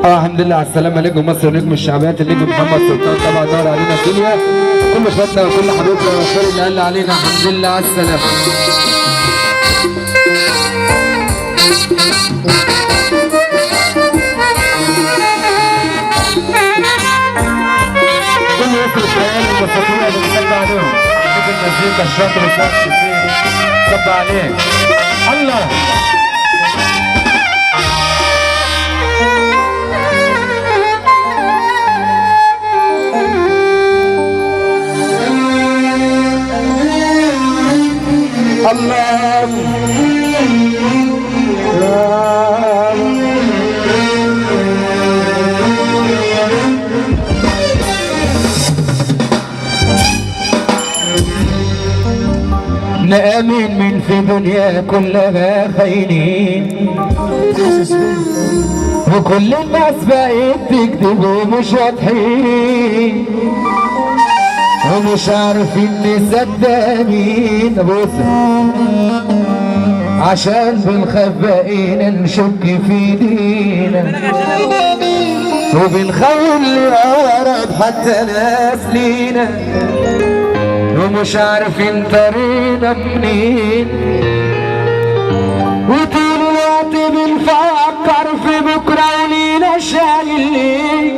الحمد لله على السلامة. نجم مصر ونجم الشعبيات النجم محمد سلطان، طبعا نور علينا الدنيا. كل اخواتنا وكل حبيبنا والخير اللي قال علينا الحمد لله على السلامة. كل يصرف العيال المساكين اللي بنصب عليهم. نجم المزيكا الشاطر الفرش فين صب عليك الله. الله نآمن من في دنيا كلها خاينين، وكل الناس بقت تكذب ومش واضحين، ومش عارفين نصدق مين. بص عشان بنخاف بقينا نشك في دينا، وبنخاف اللي أقرب حتى ناس لينا، ومش عارفين طريقنا منين، وطول الوقت بنفكر في بكرة ولينا شايلين،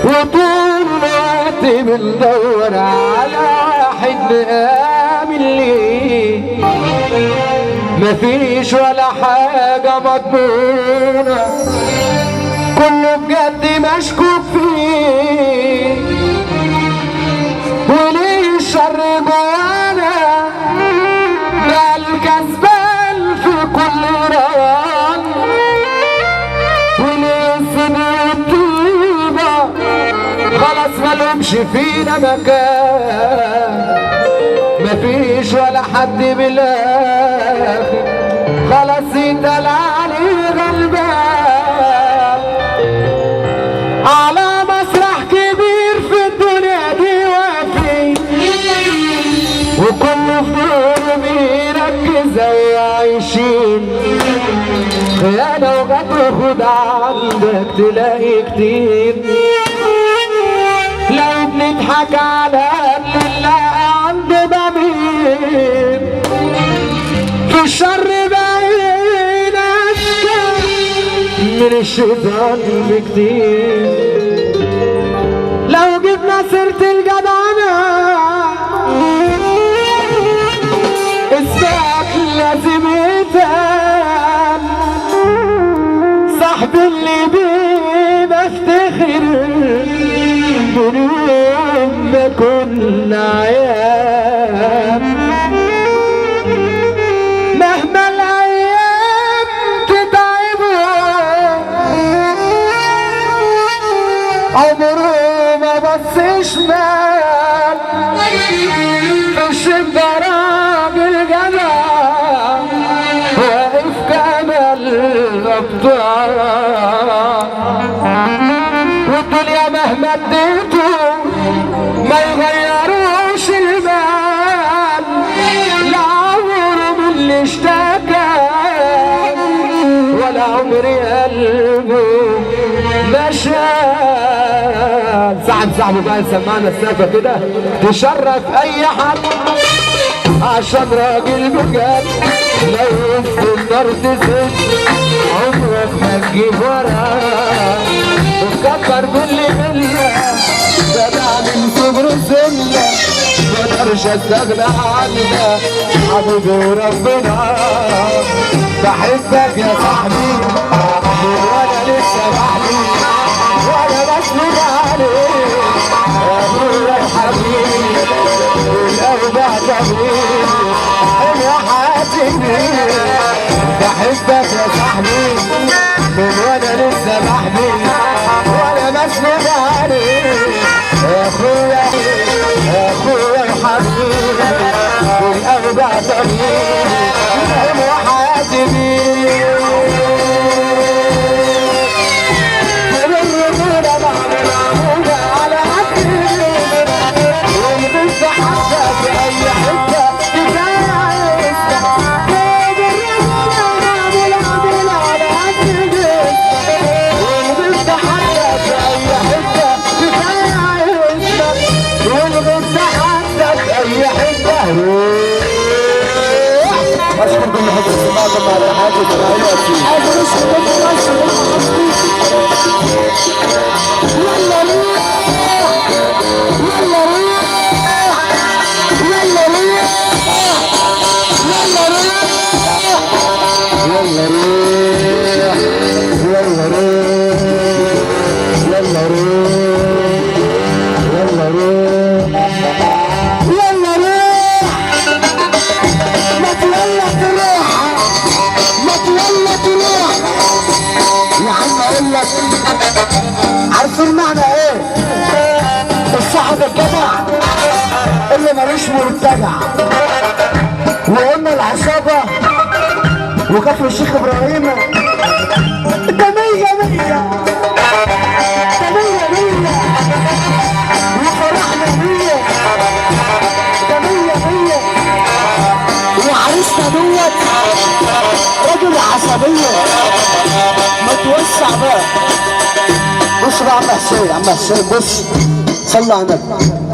وطول الوقت بندور على واحد نآمن ليه. مفيش ولا حاجة مضمونة، كله بجد مشكوك فيه، وليه الشر جوانا ده الكسبان في كل روان، وليه الصبر والطيبة خلاص مالهمش فينا مكان. مفيش ولا حد بالاخر خلاص يتقال عليه غلبان. على مسرح كبير في الدنيا دي واقفين، وكله في دوره بيركز وعايشين. خيانة وغدر وخدعة عندك تلاقي كتير، لو بنضحك على اللي عنده ضمير. في الشر بقينا أشكال من الشيطان بكتير. لو جبنا سيرة الجدعنة اسمك لازم يتقال، صاحب اللي بيه بفتخر من يوم ما كنا عيال. مهما الايام تتعبوا عمره ما بص شمال، في الشدة راجل جدع واقف كامل الابطال. والدنيا مهما اديته ما يغيروش المال، لا عمره من اللي اشتكى ولا عمري قلبه مشى. صاحبه بقى سمعنا السقفة كده تشرف اي حد، عشان راجل بجد لو في النار تزيد عمرك ما تجيب وراه. وتكبر باللي ملة جدع من صغر سنة، مقدرش استغنى عنك حبيبي وربنا. بحبك يا صاحبي وانا لسه بحبي، وانا بسند عليك يا ابويا الحبيب. والاوجع طبيب يا حاتمي، بحبك يا صاحبي من وانا لسه بحبي، وانا بسند عليك يا اخويا يا اخويا الحبيب. والاوجع طبيب يا حاتمي. معظم الحاج اسماعيل ياسين. يلا روح يلا روح يلا روح يلا روح يلا روح يلا روح يلا روح يلا روح يلا روح ما تولى تروح ما تولى تروح يا عم اقول لك عارفين معنى ايه الصاحب الجدع اللي ملوش مرتجع وقلنا العصابه وكفر الشيخ ابراهيم ده مية مية ده مية مية وفرحنا مية ده مية مية وعريسنا دوت راجل عصبية ما توسع بقى. بص بقى عم حسين عم حسين بص صلى على النبي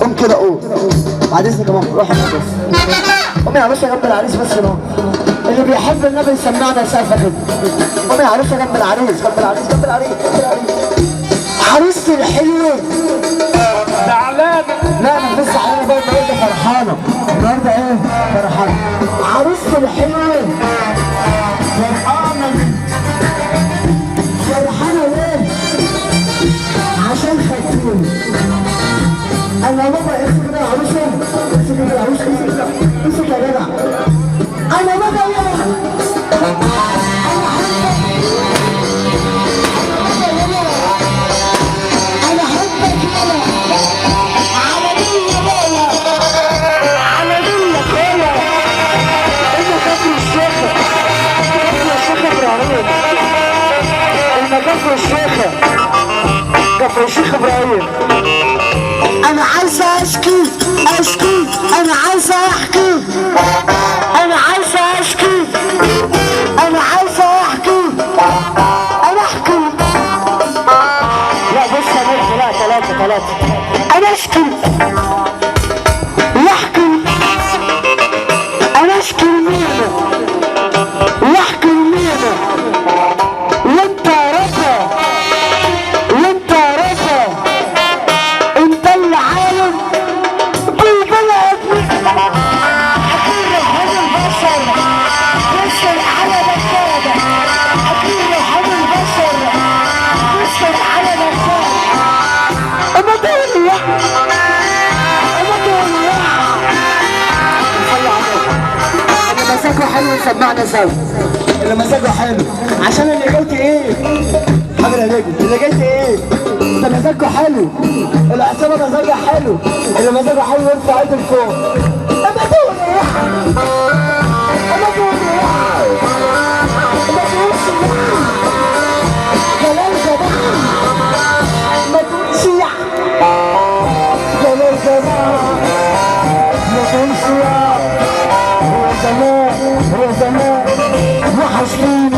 قوم كده قوم بعد اذنك يا ماما روح يا بس قوم يا عروسه جنب العريس بس هنا اللي بيحب النبي يسمعنا سقفه كده قوم يا عروسه جنب العريس جنب العريس جنب العريس جنب العريس عروستي الحلوه زعلانه. لا انا لسه زعلانه بقى النهارده فرحانه النهارده ايه فرحانه عروستي الحلوه فرحانه ليه؟ عشان خدتوني انا بابا امسك كده العروسه امسك كده العروسه امسك يا جدع انا بابا يلا انا حبك يلا على دنيا بابا على دنيا بابا انت كفر الشيخ ابراهيم انت كفر الشيخ كفر الشيخ ابراهيم انا عايزه اشكي اشكي انا عايزه احكي انا عايزه اشكي انا عايزه احكي انا احكي لا بص يا بنت لا ثلاثه انا اشكي واحكي انا اشكي لمين واحكي لمين وانت رفا وانت رفا انت اللي عالم بالبلد اكيد روحان البشر يسر على بكاده اكيد روحان البشر يسر على بكاده اما تقول يا اما تقول يا صلي على النبي اللي مزاجه حلو يسمعنا سوا اللي مزاجه حلو عشان اللي قلت ايه حاضر يا نجم اللي قلت ايه ده مزاجه حلو العصابه مزاجها حلو اللي مزاجه حلو يرفع ايده لفوق اما تقول يا اما تقول يا ما تقولش جلال جمال ما تقولش يا جلال جمال ما تقولش يا هو زمان وحشني